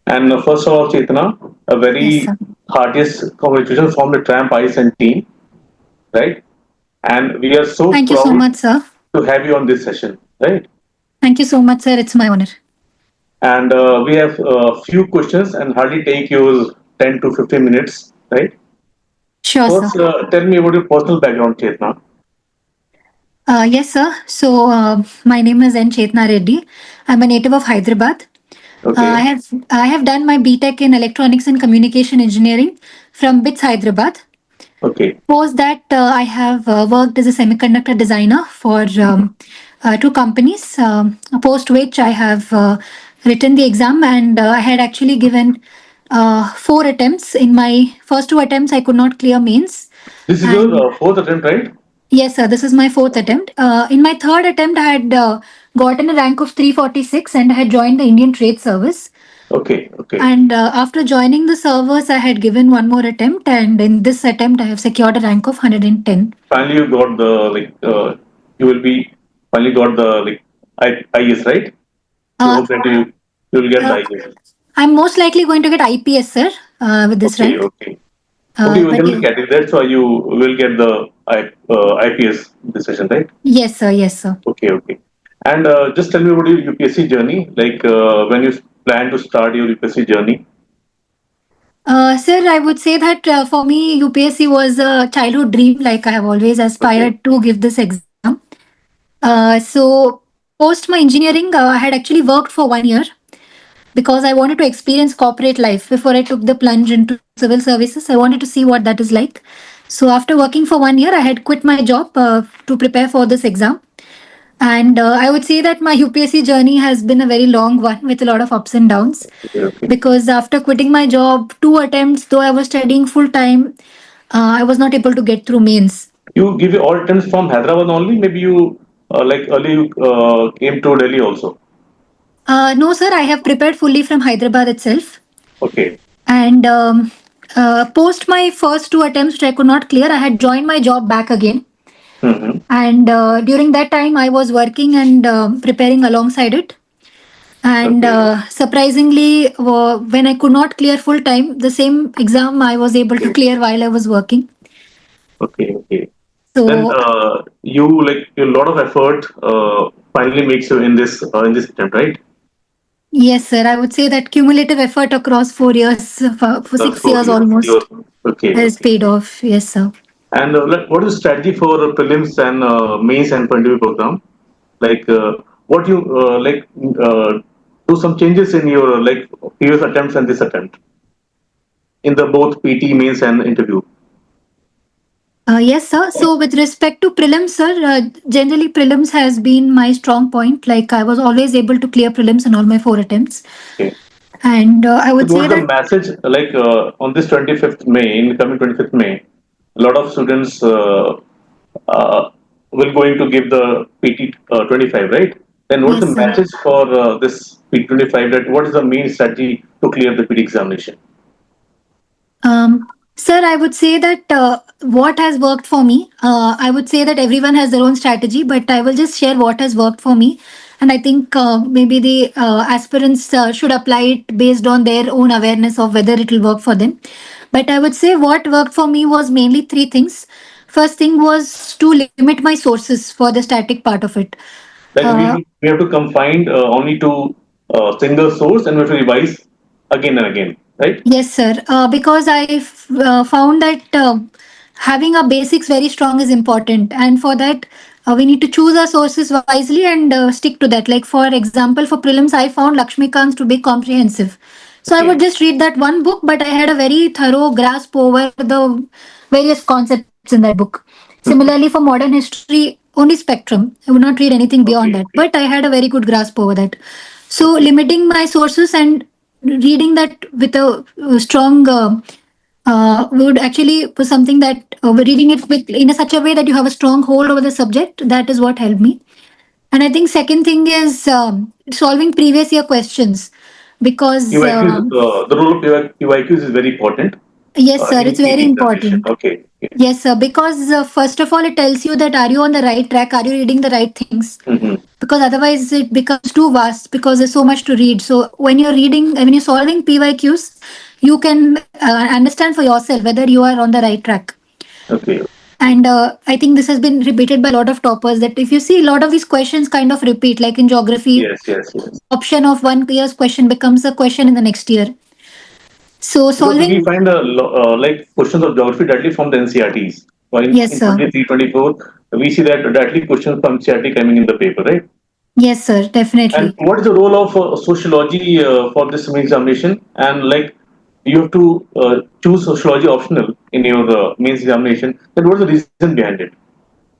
And first of all, Chetna, a Yes, very sir. heartiest congratulations from the Tramp Ice and team, right? And we are so Thank you so proud much, sir. to have you on this session, right? Thank you so much, sir. It's my honor. And we have a few questions and hardly take you 10 to 15 minutes, right? Sure, sir. First, tell me about your personal background, Chetna. Yes, sir. So, my name is N. Chetna Reddy. I'm a native of Hyderabad. Okay, I have done my BTech in Electronics and Communication Engineering from BITS Hyderabad. okay. Post that, I have worked as a semiconductor designer for two companies. Post which I have written the exam, and I had actually given four attempts. In my first two attempts, I could not clear mains, This is your and fourth attempt, right? yes, sir, this is my fourth attempt. In my third attempt, I had gotten a rank of 346, and I had joined the Indian Trade Service. Okay, okay. And after joining the service, I had given one more attempt, and in this attempt, I have secured a rank of 110. Finally, you got the you will be finally got the IS, right? You Uh, hope that you will get the uh, IS. I'm most likely going to get IPS, sir, with this Okay, rank. okay. Okay, you But general category. That's why you will get the IPS decision, right? yes, sir, yes, sir. Okay, okay. And just tell me about your UPSC journey. Like when you plan to start your UPSC journey. Sir, I would say that for me, UPSC was a childhood dream. Like I have always Okay, aspired to give this exam. So post my engineering, I had actually worked for 1 year because I wanted to experience corporate life before I took the plunge into civil services. I wanted to see what that is like. So after working for 1 year, I had quit my job to prepare for this exam. And I would say that my UPSC journey has been a very long one with a lot of ups and downs. okay, okay. Because after quitting my job, two attempts, though I was studying full time, I was not able to get through mains. You give your all attempts from Hyderabad only. Maybe you like early you came to Delhi also. No, sir, I have prepared fully from Hyderabad itself. Okay. And post my first two attempts, which I could not clear, I had joined my job back again. Mm-hmm. And during that time, I was working and preparing alongside it. And Okay. surprisingly, when I could not clear full time, the same exam I was able to Okay. clear while I was working. Okay. Okay. Then So you like a lot of effort finally makes you in this attempt, right? yes, sir, I would say that cumulative effort across 4 years, for That's 6 years 4 years. You're almost, okay. has Okay. paid off. Yes, sir. And like, what is the strategy for prelims and mains and interview program? Like, what you do some changes in your like previous attempts and this attempt in the both PT mains and interview. Yes, sir. So, with respect to prelims, sir, generally prelims has been my strong point. Like, I was always able to clear prelims in all my four attempts. Okay. And I So would say what's the that, message like on this 25th May, in the coming 25th May, a lot of students uh, will going to give the PT 25, right? Then what's yes, the sir. message for this PT 25? That what is the main strategy to clear the PT examination? Sir, I would say that what has worked for me, I would say that everyone has their own strategy, but I will just share what has worked for me. And I think maybe the aspirants should apply it based on their own awareness of whether it will work for them. But I would say what worked for me was mainly three things. First thing was to limit my sources for the static part of it. Like Uh, we have to confine only to single source and we have to revise again and again, right? Yes, sir. Because I found that having our basics very strong is important, and for that, we need to choose our sources wisely and stick to that. Like for example, for prelims, I found Lakshmikant to be comprehensive, so I would Okay. just read that one book, but I had a very thorough grasp over the various concepts in that book. Similarly, for modern history, only spectrum. I would not read anything beyond Okay. that, Okay. but I had a very good grasp over that. So, Okay. limiting my sources and reading that with a strong would actually was something that reading it with in a such a way that you have a strong hold over the subject. That is what helped me. And I think second thing is solving previous year questions because PYQs, the role of PYQs is very important yes, sir, in it's very PT examination. important. Okay. Yes, sir. Because first of all, it tells you that are you on the right track? Are you reading the right things? Mm-hmm. Because otherwise it becomes too vast because there's so much to read. So when you're reading, when you're solving PYQs, you can understand for yourself whether you are on the right track. Okay. And I think this has been repeated by a lot of toppers that if you see a lot of these questions kind of repeat, like in geography, Yes, yes, yes. option of one year's question becomes a question in the next year. So Because we solving, find like questions of geography directly from the NCRTs. While yes, in sir. 23, 24, we see that directly questions from NCRT coming in the paper, right? Yes, sir, And definitely. what is the role of sociology for this main examination? And like you have to choose sociology optional in your mains examination. Then what is the reason behind it?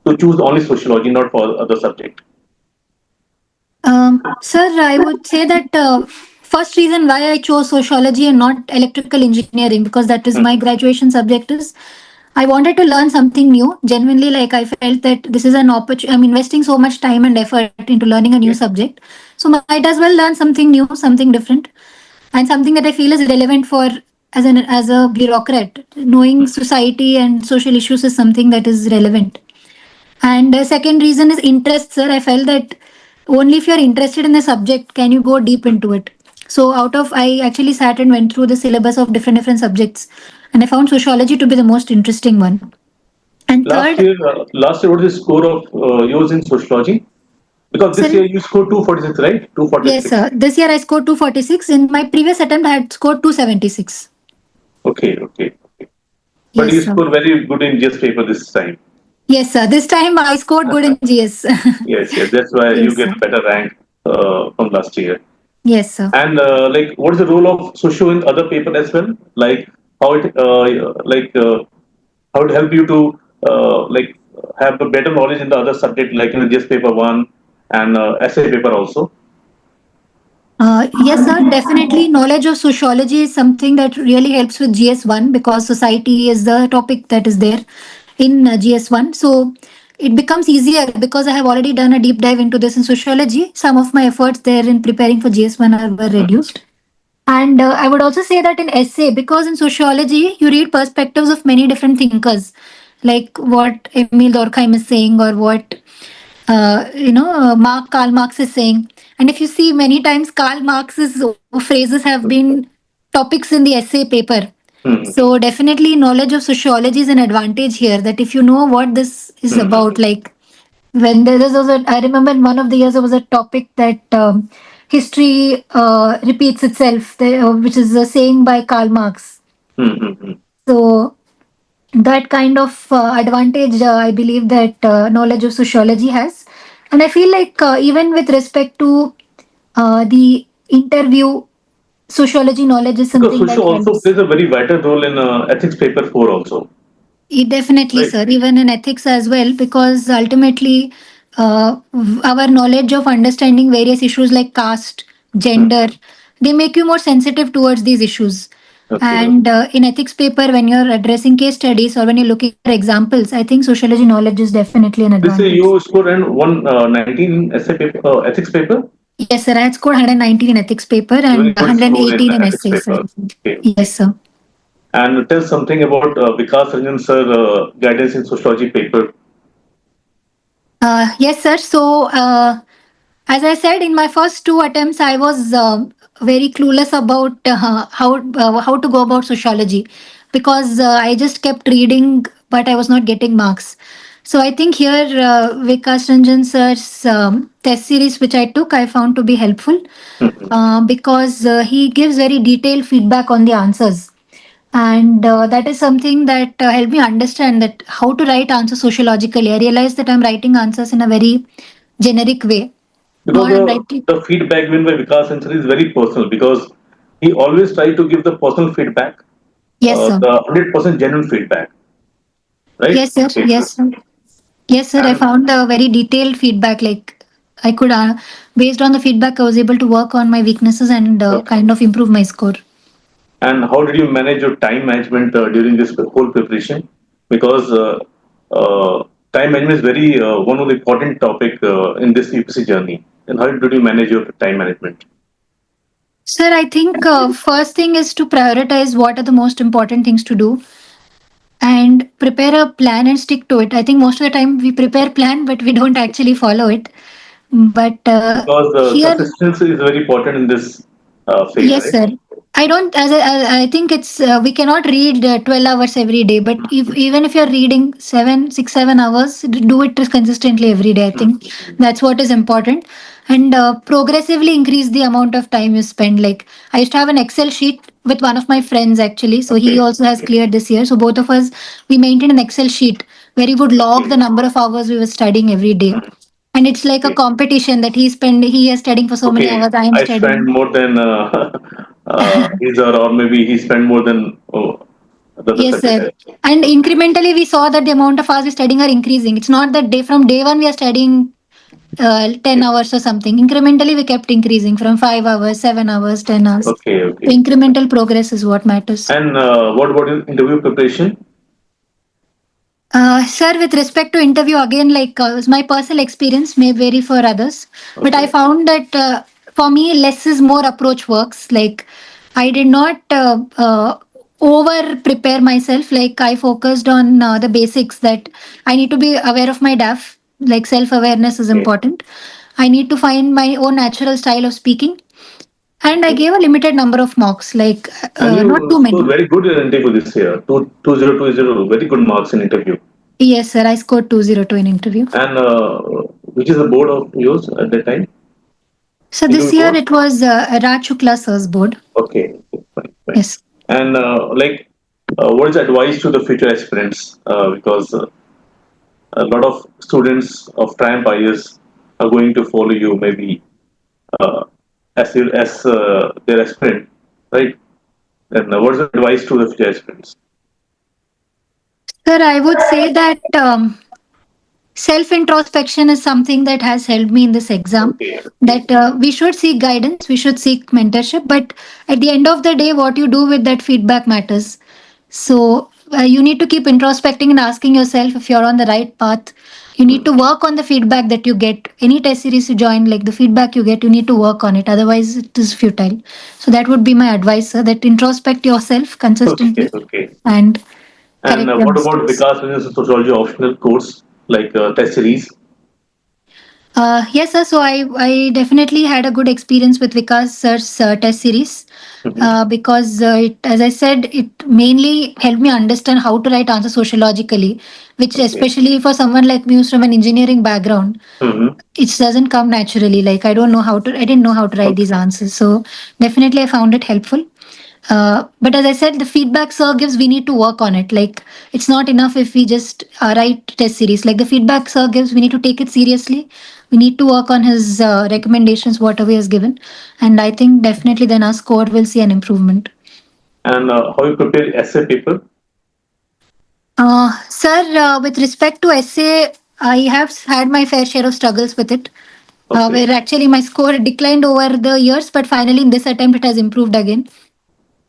To choose only sociology, not for other subject. Sir, I would say that first reason why I chose sociology and not electrical engineering, because that is my Mhm. graduation subject, is I wanted to learn something new. Genuinely, like I felt that this is an opportunity. I'm investing so much time and effort into learning a new Okay. subject, so might as well learn something new, something different, and something that I feel is relevant for as a bureaucrat. Knowing society and social issues is something that is relevant. And the second reason is interest, sir. I felt that only if you're interested in the subject can you go deep into it. So I actually sat and went through the syllabus of different subjects, and I found sociology to be the most interesting one. And third, Last year, what is the score of yours in sociology? Because this sir, year you scored 246, right? yes, 246. sir. This year I scored 246. In my previous attempt, I had scored 276. Okay, okay, okay. But Yes, you sir. scored very good in GS paper this time. Yes, sir. This time I scored good in GS. Yes, yes. That's why you Yes, get sir. better rank from last year. Yes, sir. And like, what is the role of socio in other paper as well? Like how it how it help you to like have a better knowledge in the other subject, like in GS paper one and essay paper also. Yes, sir. Definitely, knowledge of sociology is something that really helps with GS1 because society is the topic that is there in GS1. So it becomes easier because I have already done a deep dive into this in sociology. Some of my efforts there in preparing for GS1 were reduced. And I would also say that in essay, because in sociology, you read perspectives of many different thinkers, like what Emil Durkheim is saying or what Karl Marx is saying. And if you see, many times Karl Marx's phrases have been topics in the essay paper. Hmm. So definitely, knowledge of sociology is an advantage here. That if you know what this is Hmm. about, like when there was I remember in one of the years there was a topic that history repeats itself, which is a saying by Karl Marx. Hmm. Hmm. Hmm. So that kind of advantage I believe that knowledge of sociology has. And I feel like even with respect to the interview, sociology knowledge is Because something social that also helps. plays a very vital role in ethics paper four also, Definitely, right? sir, even in ethics as well, because ultimately our knowledge of understanding various issues like caste, Hmm. gender, they make you more sensitive towards these issues. Okay. And in ethics paper, when you're addressing case studies or when you're looking for examples, I think sociology knowledge is definitely an This year advantage. you scored an 119 essay paper, ethics paper. Yes, sir, I had scored 119 in ethics paper Very and good score in 118 in ethics essays, sir. paper. Okay, okay. Yes, sir. And tell something about Vikas Ranjan sir guidance in sociology paper. Yes, sir. So, as I said, in my first two attempts, I was very clueless about how to go about sociology because I just kept reading, but I was not getting marks. So I think here Vikas Ranjan sir's test series, which I took, I found to be helpful Mhm. because he gives very detailed feedback on the answers, and that is something that helped me understand that how to write answers sociologically. I realized that I'm writing answers in a very generic way. Because Not I'm writing. the feedback given by Vikas Ranjan sir is very personal because he always tries to give the personal feedback, Yes, sir. the 100% genuine feedback, right? Yes, sir. Okay. Yes, sir. Yes, sir. I And found a very detailed feedback. Like I could, based on the feedback, I was able to work on my weaknesses and okay. kind of improve my score. And how did you manage your time management during this whole preparation? Because time management is very one of the important topic in this UPC journey. And how did you manage your time management? Sir, I think first thing is to prioritize what are the most important things to do. and prepare a plan and stick to it. I think most of the time we prepare plan, but we don't actually follow it. But Because here, consistency is very important in this phase, yes, right? sir. I don't. I think it's we cannot read 12 hours every day. But if even if you're reading 7, 6, 7 hours, do it consistently every day. I think that's what is important, and progressively increase the amount of time you spend. Like I used to have an Excel sheet with one of my friends actually. So he Okay. also has cleared this year. So both of us we maintained an Excel sheet where he would log Okay. the number of hours we were studying every day. And it's like a Okay. competition that he is studying for so many Okay. hours, I am I spend studying. more than his or maybe he spend more than the other Yes, subject. sir. And incrementally, we saw that the amount of hours we're studying are increasing. It's not that from day one we are studying 10 Okay. hours or something. Incrementally, we kept increasing from 5 hours, 7 hours, 10 hours. Okay. So Okay. incremental progress is what matters. And what about interview preparation? Sir, with respect to interview, again, like my personal experience may vary for others, but I Okay. found that for me, less is more approach works. Like, I did not over prepare myself. Like, I focused on the basics that I need to be aware of my DAF. Like, self awareness is Okay. important. I need to find my own natural style of speaking. And I Okay. gave a limited number of mocks, like And not you too scored many. very good in interview this year. 2020, very good marks in interview. Yes, sir, I scored 202 in interview. And which is the board of yours at that time? So this Interview year board? it was Raj Shukla sir's board. Okay. Okay, fine, fine. Yes. And what is advice to the future aspirants? Because a lot of students of Triumph IS are going to follow you maybe uh, as their aspirant, right? And what is the advice to the future aspirants? Sir, I would say that self introspection is something that has helped me in this exam. Okay, okay, That we should seek guidance, we should seek mentorship, but at the end of the day, what you do with that feedback matters. So you need to keep introspecting and asking yourself if you're on the right path. You need to work on the feedback that you get. Any test series you join, like the feedback you get, you need to work on it. Otherwise, it is futile. So that would be my advice, sir, that introspect yourself okay, consistently okay. and And correct your what about mistakes. Vikas Business Sociology optional course like test series? Yes, sir. So I definitely had a good experience with Vikas sir's test series Mhm. because, as I said, it mainly helped me understand how to write answers sociologically, which Okay. especially for someone like me who's from an engineering background, Mm-hmm. it doesn't come naturally. Like I didn't know how to write these Okay. answers. So definitely I found it helpful. But as I said, the feedback sir gives, we need to work on it. Like it's not enough if we just write test series. Like the feedback sir gives, we need to take it seriously. We need to work on his recommendations, whatever he has given. And I think definitely then our score will see an improvement. And how you prepare essay paper? Sir, with respect to essay, I have had my fair share of struggles with it, Okay. where actually my score declined over the years, but finally in this attempt it has improved again.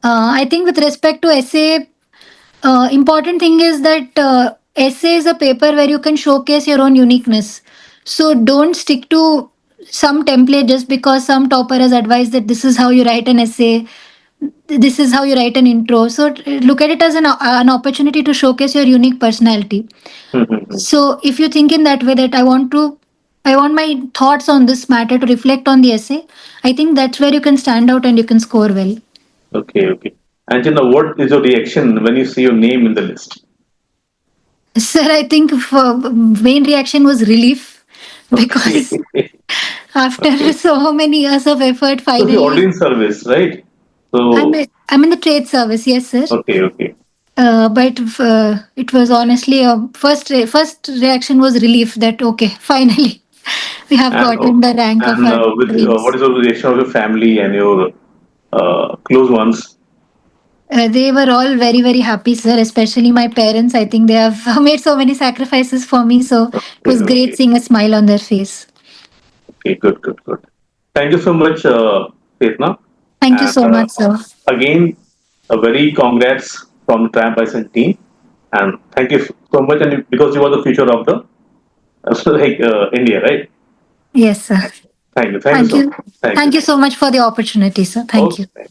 I think with respect to essay, important thing is that essay is a paper where you can showcase your own uniqueness. So don't stick to some template just because some topper has advised that this is how you write an essay, this is how you write an intro. So look at it as an opportunity to showcase your unique personality. Mm-hmm. So if you think in that way that I want my thoughts on this matter to reflect on the essay, I think that's where you can stand out and you can score well. Okay, okay. And what is your reaction when you see your name in the list? Sir, I think for main reaction was relief Okay. because after Okay. so many years of effort, So you're already finally, in service, right? So I'm in the trade service, yes, sir. okay, okay. But it was honestly a first reaction was relief that okay, finally we have And gotten the rank of our with what dreams. is the reaction of your family and your close ones? They were all very very happy, sir. Especially my parents. I think they have made so many sacrifices for me, so it Okay, was great okay, seeing a smile on their face. okay. Good, good, good. Thank you so much, Chetna. Thank you And so much, sir. again, a very congrats from the Tramp Bison team. And thank you so much. And because you are the future of the India, right? Yes, sir. Thank you. Thank you Thank so much. you. Thank you. Thank you so much for the opportunity, sir. Thank you. Okay.